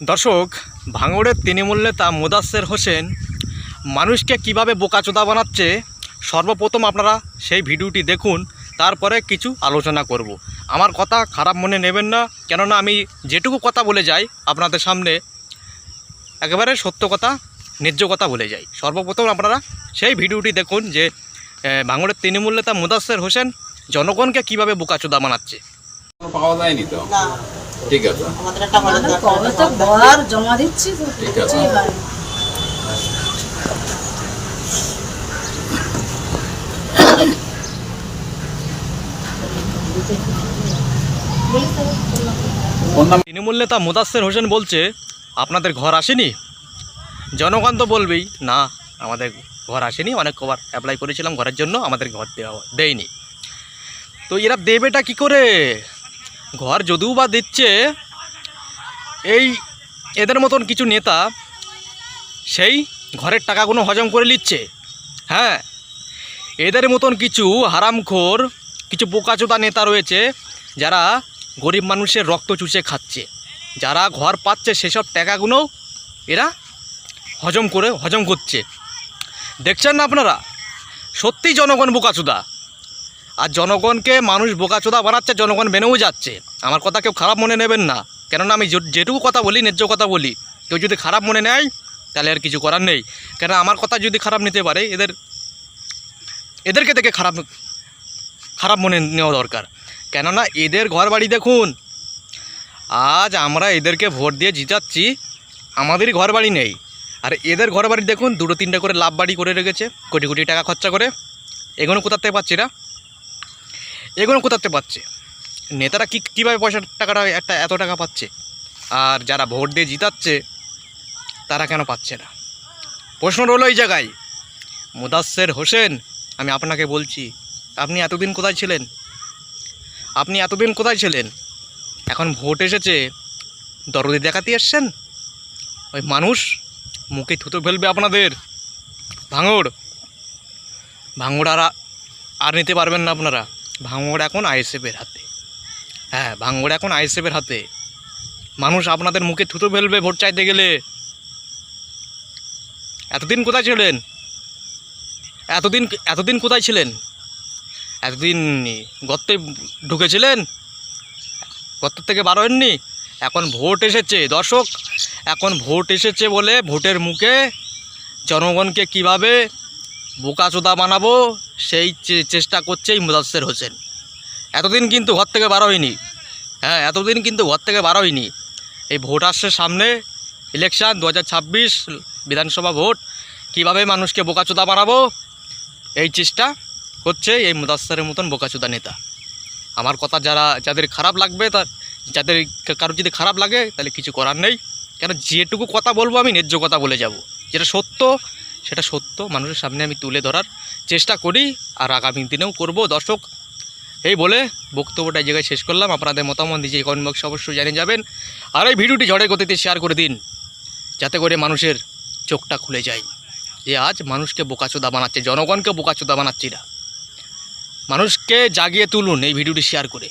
দর্শক, ভাঙড়ের তৃণমূল নেতা মোদাচ্ছের হোসেন মানুষকে কিভাবে বোকাচোদা বানাচ্ছে সর্বপ্রথম আপনারা সেই ভিডিওটি দেখুন, তারপরে কিছু আলোচনা করব। আমার কথা খারাপ মনে নেবেন না, কেননা আমি যেটুকু কথা বলে যাই আপনাদের সামনে একেবারে সত্য কথা, ন্যায্য কথা বলে যাই। সর্বপ্রথম আপনারা সেই ভিডিওটি দেখুন যে ভাঙড়ের তৃণমূল নেতা মোদাচ্ছের হোসেন জনগণকে কিভাবে বোকাচোদা বানাচ্ছে। পাওয়া যায়নি তো, ঠিক আছে, জমা দিচ্ছি তো, ঠিক আছে। তৃণমূল নেতা মোদাচ্ছের হোসেন বলছে আপনাদের ঘর আসেনি। জনগণ তো বলবেই না আমাদের ঘর আসেনি, অনেক কবার অ্যাপ্লাই করেছিলাম ঘরের জন্য, আমাদের ঘর দেয়নি। তো এরা দেবেটা কি করে? ঘর যদিও বা দিচ্ছে, এই এদের মতন কিছু নেতা সেই ঘরের টাকাগুলো হজম করে নিচ্ছে। হ্যাঁ, এদের মতন কিছু হারামখোর, কিছু বোকাচোদা নেতা রয়েছে যারা গরিব মানুষের রক্ত চুষে খাচ্ছে। যারা ঘর পাচ্ছে সেসব টাকাগুলো এরা হজম করছে। দেখছেন না আপনারা? সত্যি জনগণ বোকাচোদা, আর জনগণকে মানুষ বোকাচোদা বানাচ্ছে, জনগণ মেনেও যাচ্ছে। আমার কথা কেউ খারাপ মনে নেবেন না, কেননা আমি যেটুকু কথা বলি ন্যায্য কথা বলি। কেউ যদি খারাপ মনে নেয় তাহলে আর কিছু করার নেই, কেন আমার কথা যদি খারাপ নিতে পারে এদেরকে দেখে খারাপ মনে নেওয়া দরকার। কেননা এদের ঘর বাড়ি দেখুন, আজ আমরা এদেরকে ভোট দিয়ে জিতাচ্ছি, আমাদেরই ঘর বাড়ি নেই। আর এদের ঘর বাড়ি দেখুন, 2-3টা করে লাভ বাড়ি করে রেখেছে, কোটি কোটি টাকা খরচা করে। এগুলো কোথাতে পাচ্ছে না, এগুলো কোথাতে পাচ্ছে? নেতারা কীভাবে টাকাটা এত টাকা পাচ্ছে, আর যারা ভোট দিয়ে জিতাচ্ছে তারা কেন পাচ্ছে না? প্রশ্ন রইল এই জায়গায়। মোদাচ্ছের হোসেন, আমি আপনাকে বলছি, আপনি এতদিন কোথায় ছিলেন? এখন ভোট এসেছে, দরদি দেখাতে এসছেন? ওই মানুষ মুখে থুতো ফেলবে আপনাদের। ভাঙড় আর নিতে পারবেন না আপনারা। ভাঙড় এখন আইএসএফের হাতে। হ্যাঁ, ভাঙড় এখন আইএসএফের হাতে। মানুষ আপনাদের মুখে থুতো ফেলবে ভোট চাইতে গেলে। এতদিন কোথায় ছিলেন? এতদিন গর্তে ঢুকেছিলেন, গর্ত থেকে বার হননি। এখন ভোট এসেছে দর্শক, এখন ভোট এসেছে বলে ভোটের মুখে জনগণকে কিভাবে বোকাচোদা বানাবো সেই চেষ্টা করছে এই মোদাচ্ছের হোসেন। এতদিন কিন্তু ঘর থেকে বার হয়নি। হ্যাঁ, এতদিন কিন্তু ঘর থেকে বার হয়নি। এই ভোট আসছে সামনে, ইলেকশান 2026 বিধানসভা ভোট, কিভাবে মানুষকে বোকাচোদা বানাবো এই চেষ্টা করছে এই মোদাচ্ছেরের মতন বোকাচোদা নেতা। আমার কথা যাদের খারাপ লাগবে, যাদের কারোর যদি খারাপ লাগে তাহলে কিছু করার নেই, কেন যেটুকু কথা বলবো আমি ন্যায্য কথা বলে যাব। যেটা সত্য সেটা সত্য মানুষের সামনে আমি তুলে ধরার চেষ্টা করি, আর আগামী দিনেও করব। দর্শক, এই বলে বক্তব্যটা এই জায়গায় শেষ করলাম। আপনাদের মতামত নিজে কমেন্ট বক্সে অবশ্যই জানিয়ে যাবেন, আর এই ভিডিওটি ঝড়ের গতিতে শেয়ার করে দিন, যাতে করে মানুষের চোখটা খুলে যায় যে আজ মানুষকে বোকাচোদা বানাচ্ছে, জনগণকে বোকাচোদা বানাচ্ছি না। মানুষকে জাগিয়ে তুলুন এই ভিডিওটি শেয়ার করে।